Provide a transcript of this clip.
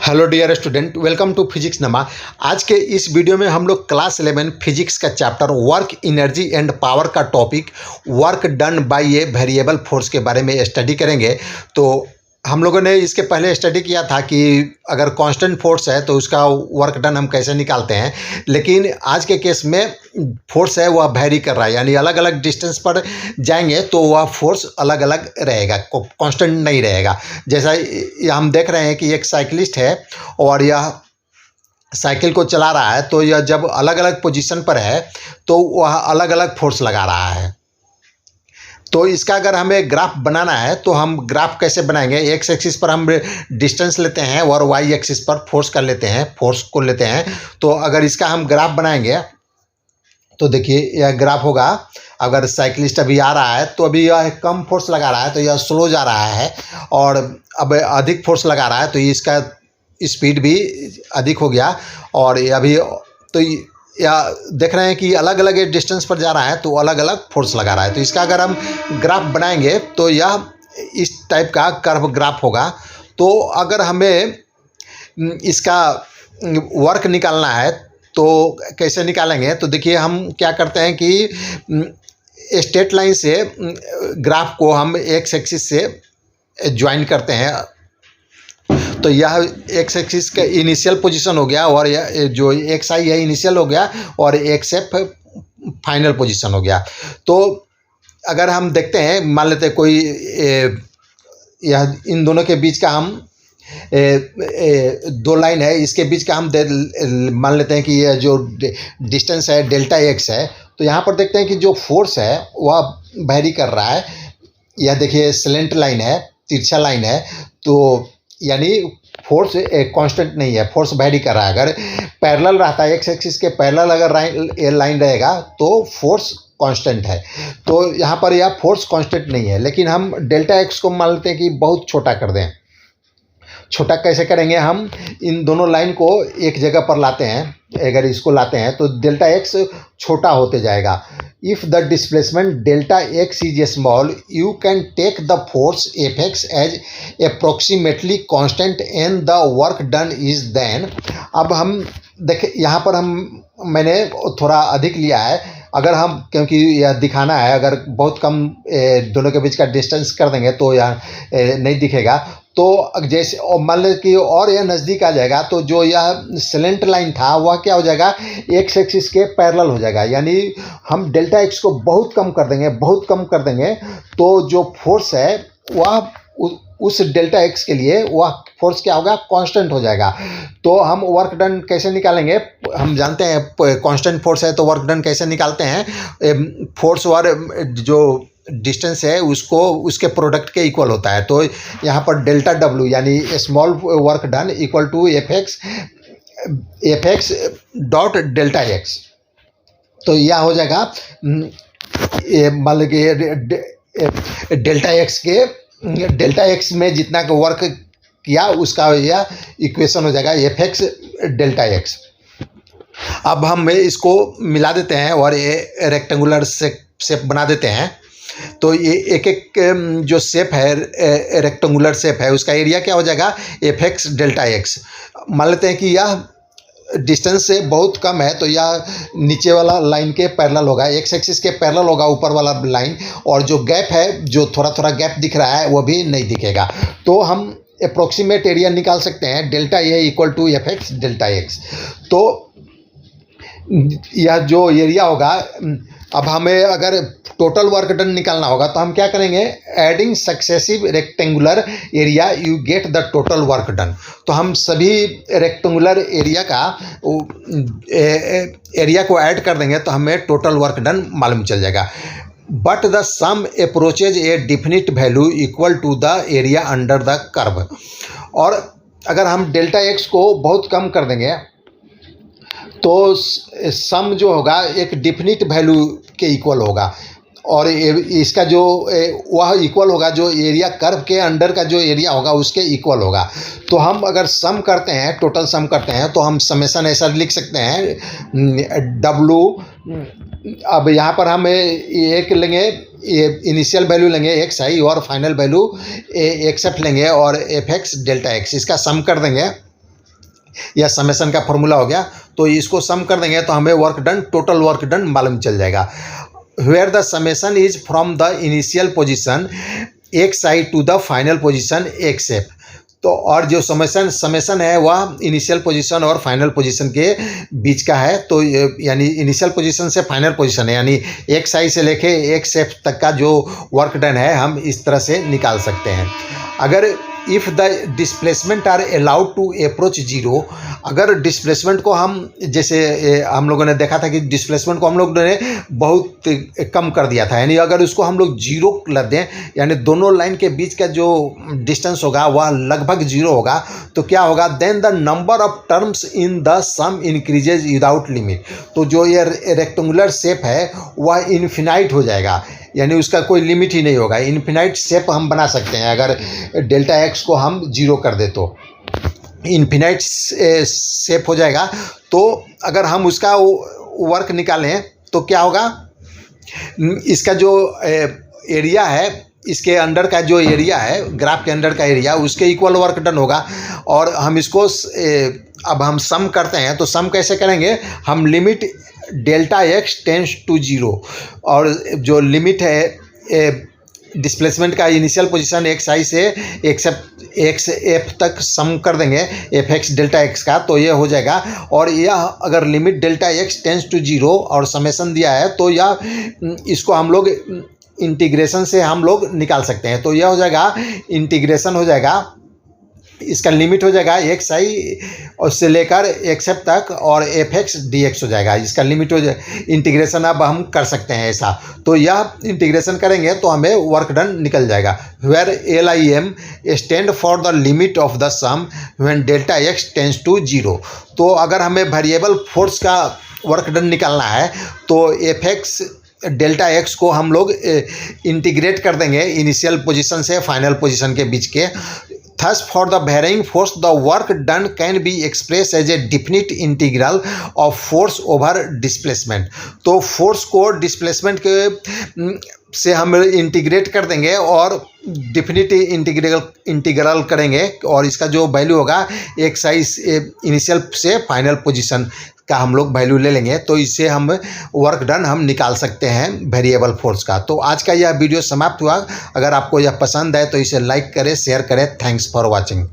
Hello dear student, welcome to physics नमा। आज के इस वीडियो में हम लोग क्लास 11 फिजिक्स का chapter work energy and power का topic work done by a variable force के बारे में स्टडी करेंगे। तो हम लोगों ने इसके पहले स्टडी किया था कि अगर कांस्टेंट फोर्स है तो उसका वर्क डन हम कैसे निकालते हैं, लेकिन आज के केस में फोर्स है वह वेरी कर रहा है, यानी अलग अलग डिस्टेंस पर जाएंगे तो वह फोर्स अलग अलग रहेगा, कांस्टेंट नहीं रहेगा। जैसा हम देख रहे हैं कि एक साइकिलिस्ट है और यह साइकिल को चला रहा है, तो यह जब अलग अलग पोजीशन पर है तो वह अलग अलग फोर्स लगा रहा है। तो इसका अगर हमें ग्राफ बनाना है तो हम ग्राफ कैसे बनाएंगे? एक्स एक्सिस पर हम डिस्टेंस लेते हैं और वाई एक्सिस पर फोर्स को लेते हैं। तो अगर इसका हम ग्राफ बनाएंगे तो देखिए यह ग्राफ होगा। अगर साइकिलिस्ट अभी आ रहा है तो अभी यह कम फोर्स लगा रहा है तो यह स्लो जा रहा है, और अब अधिक फोर्स लगा रहा है तो इसका स्पीड भी अधिक हो गया। और अभी तो या देख रहे हैं कि अलग अलग डिस्टेंस पर जा रहा है तो अलग अलग फोर्स लगा रहा है। तो इसका अगर हम ग्राफ बनाएंगे तो यह इस टाइप का कर्व ग्राफ होगा। तो अगर हमें इसका वर्क निकालना है तो कैसे निकालेंगे? तो देखिए हम क्या करते हैं कि स्ट्रेट लाइन से ग्राफ को हम एक्स एक्सिस से ज्वाइन करते हैं। तो यह एक्स एक्सिस का इनिशियल पोजीशन हो गया और यह जो एक्स आई है इनिशियल हो गया और एक्स एफ फाइनल पोजीशन हो गया। तो अगर हम देखते हैं, मान लेते हैं कोई यह इन दोनों के बीच का हम दो लाइन है, इसके बीच का हम मान लेते हैं कि यह जो डिस्टेंस है डेल्टा एक्स है। तो यहाँ पर देखते हैं कि जो फोर्स है वह वेरी कर रहा है। यह देखिए स्लेंट लाइन है, तिरछा लाइन है, तो यानी फोर्स कांस्टेंट नहीं है, फोर्स वेरी कर रहा है। अगर पैरेलल रहता है, एक्स एक्सिस के पैरेलल अगर लाइन रहेगा तो फोर्स कांस्टेंट है। तो यहाँ पर यह फोर्स कांस्टेंट नहीं है, लेकिन हम डेल्टा एक्स को मान लेते हैं कि बहुत छोटा कर दें। छोटा कैसे करेंगे? हम इन दोनों लाइन को एक जगह पर लाते हैं। अगर इसको लाते हैं तो डेल्टा एक्स छोटा होते जाएगा। If the displacement delta x is small, you can take the force F x as approximately constant and the work done is then. अब हम देखें, यहाँ पर मैंने थोड़ा अधिक लिया है। अगर हम, क्योंकि यह दिखाना है, अगर बहुत कम दोनों के बीच का डिस्टेंस कर देंगे तो यह नहीं दिखेगा। तो जैसे मान लें कि और यह नज़दीक आ जाएगा तो जो यह स्लेंट लाइन था वह क्या हो जाएगा? एक्स एक्सिस के पैरेलल हो जाएगा। यानी हम डेल्टा एक्स को बहुत कम कर देंगे तो जो फोर्स है वह उस डेल्टा एक्स के लिए वह फोर्स क्या होगा? कांस्टेंट हो जाएगा। तो हम वर्क डन कैसे निकालेंगे? हम जानते हैं कांस्टेंट फोर्स है तो वर्क डन कैसे निकालते हैं? फोर्स और जो डिस्टेंस है उसको उसके प्रोडक्ट के इक्वल होता है। तो यहाँ पर डेल्टा डब्ल्यू यानी small work done equal to F x dot delta x. तो यह हो जाएगा, मान लीजिए डेल्टा एक्स में जितना का वर्क किया उसका यह इक्वेशन हो जाएगा एफ एक्स डेल्टा एक्स। अब हम इसको मिला देते हैं और ये रेक्टेंगुलर शेप बना देते हैं। तो ये एक जो शेप है रेक्टेंगुलर शेप है उसका एरिया क्या हो जाएगा? F x delta x. मान लेते हैं कि यह डिस्टेंस से बहुत कम है तो यह नीचे वाला लाइन के पैरेलल होगा, एक्स एक्सिस के पैरेलल होगा ऊपर वाला लाइन, और जो गैप है, जो थोड़ा थोड़ा गैप दिख रहा है, वो भी नहीं दिखेगा। तो हम अप्रोक्सीमेट एरिया निकाल सकते हैं, delta A equal to F x delta x. तो यह जो एरिया होगा, अब हमें अगर टोटल वर्क डन निकालना होगा तो हम क्या करेंगे? Adding successive rectangular area you get the total work done. तो हम सभी रेक्टेंगुलर एरिया को ऐड कर देंगे तो हमें टोटल वर्क डन मालूम चल जाएगा। But the sum approaches a definite value equal to the area under the curve. और अगर हम डेल्टा एक्स को बहुत कम कर देंगे तो सम जो होगा एक डिफिनिट वैल्यू के इक्वल होगा, और इसका जो वह इक्वल होगा जो एरिया कर्व के अंडर का जो एरिया होगा उसके इक्वल होगा। तो हम अगर सम करते हैं, टोटल सम करते हैं, तो हम समेशन ऐसा लिख सकते हैं डब्लू। अब यहाँ पर हम एक लेंगे, इनिशियल वैल्यू लेंगे एक्स आई और फाइनल वैल्यू एक्स एफ लेंगे और एफ एक्स डेल्टा एक्स, इसका सम कर देंगे या समेशन का फॉर्मूला हो गया, तो इसको सम कर देंगे तो हमें work done, total work done मालूम चल जाएगा। Where the summation is from the initial position x i to the final position x F. तो और जो समेशन है वह इनिशियल पोजीशन और फाइनल पोजीशन के बीच का है। तो यानी इनिशियल पोजीशन से फाइनल पोजीशन है, यानी एक्स आई से लेके एक्स एफ तक का जो वर्क डन है हम इस तरह से निकाल सकते हैं। अगर if the displacement are allowed to approach zero, अगर डिस्प्लेसमेंट को हम, जैसे हम लोगों ने देखा था कि डिस्प्लेसमेंट को हम लोग ने बहुत कम कर दिया था, यानी अगर उसको हम लोग जीरो कर दें, यानी दोनों लाइन के बीच का जो डिस्टेंस होगा वह लगभग जीरो होगा, तो क्या होगा, then the number of terms in the sum increases without limit. तो जो ये रेक्टेंगुलर शेप है वह इन्फिनाइट हो जाएगा, यानी उसका कोई लिमिट ही नहीं होगा। इन्फिनाइट शेप हम बना सकते हैं अगर डेल्टा एक्स को हम जीरो कर दे तो इन्फिनाइट शेप हो जाएगा। तो अगर हम उसका वर्क निकालें तो क्या होगा, इसका जो एरिया है, इसके अंडर का जो एरिया है, ग्राफ के अंडर का एरिया, उसके इक्वल वर्क डन होगा। और हम इसको अब हम सम करते हैं, तो सम कैसे करेंगे, हम limit delta x tends to zero, और जो लिमिट है डिस्प्लेसमेंट का इनिशियल पोजीशन एक्स आई से एक्स एफ तक सम कर देंगे एफ एक्स डेल्टा एक्स का, तो ये हो जाएगा। और यह अगर limit delta x tends to zero और समेशन दिया है, तो यह इसको हम लोग इंटीग्रेशन से हम लोग निकाल सकते हैं। तो यह हो जाएगा, इंटीग्रेशन हो जाएगा, इसका लिमिट हो जाएगा एक्स आई और से लेकर एक्स एफ तक, और एफ एक्स डी एक्स हो जाएगा, इसका लिमिट हो जाए। इंटीग्रेशन अब हम कर सकते हैं ऐसा, तो यह इंटीग्रेशन करेंगे तो हमें वर्क डन निकल जाएगा। Where L I M stand for the limit of the sum when delta x tends to zero. तो अगर हमें वेरिएबल फोर्स का वर्क डन निकालना है तो एफ एक्स डेल्टा एक्स को हम लोग इंटीग्रेट कर देंगे इनिशियल पोजीशन से फाइनल पोजीशन के बीच के। Thus, for the varying force, the work done can be expressed as a definite integral of force over displacement. तो फोर्स को डिस्प्लेसमेंट के से हम इंटीग्रेट कर देंगे और डिफिनिट इंटीग्रल करेंगे, और इसका जो वैल्यू होगा एक्स आई इनिशियल से फाइनल पोजीशन का हम लोग वैल्यू ले लेंगे। तो इससे हम वर्क डन हम निकाल सकते हैं वेरिएबल फोर्स का। तो आज का यह वीडियो समाप्त हुआ। अगर आपको यह पसंद है तो इसे लाइक करें, शेयर करें। Thanks for watching.